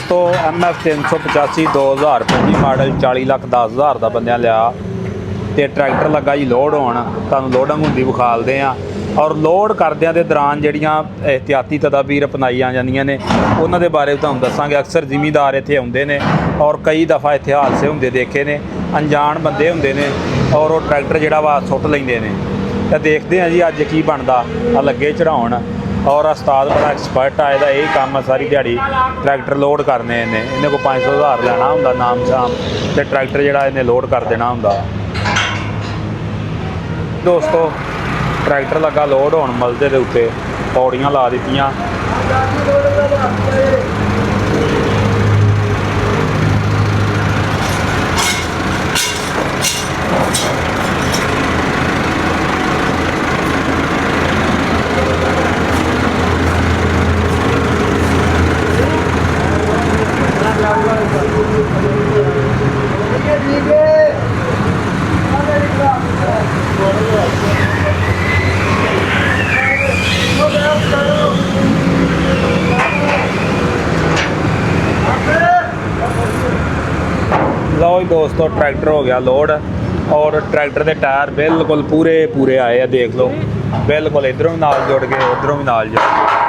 दोस्तों MF 385 2025 model 40,10,000 का बंदियां लिया तो ट्रैक्टर लगा जी लोड होण तुहानूं लोडिंग हुंदी विखालदे आ। और लोड करदियां दे दौरान जिहड़ियां एहतियाती तदाबीर अपनाईयां जांदियां ने उन्हां दे बारे तुहानूं दस्सांगे। अक्सर जिमीदार इत्थे आउंदे ने और कई दफ़ा इत्थे हादसे हुंदे देखे ने, अनजान बंदे हुंदे ने और वो ट्रैक्टर जिहड़ा वा सुੱਟ लैंदे ने। तो देखते हैं जी अज की बनदा लगे चढ़ाउण। और उस्ताद बड़ा एक्सपर्ट आ, यही काम है सारी दिहाड़ी ट्रैक्टर लोड करने इन्हें को 500,000 लैना हुंदा नाम शाम ते ट्रैक्टर जिहड़ा इन्हें लोड कर देना हुंदा। दोस्तों ट्रैक्टर लगा लोड होण मलदे दे उत्ते पौड़ियां ला दित्तियां। लो जी दोस्तों ट्रैक्टर हो गया लोड और ट्रैक्टर के टायर बिल्कुल पूरे आए हैं, देख लो बिल्कुल इधरों भी नाल जुड़ गए उधरों भी नाल जुड़ गए।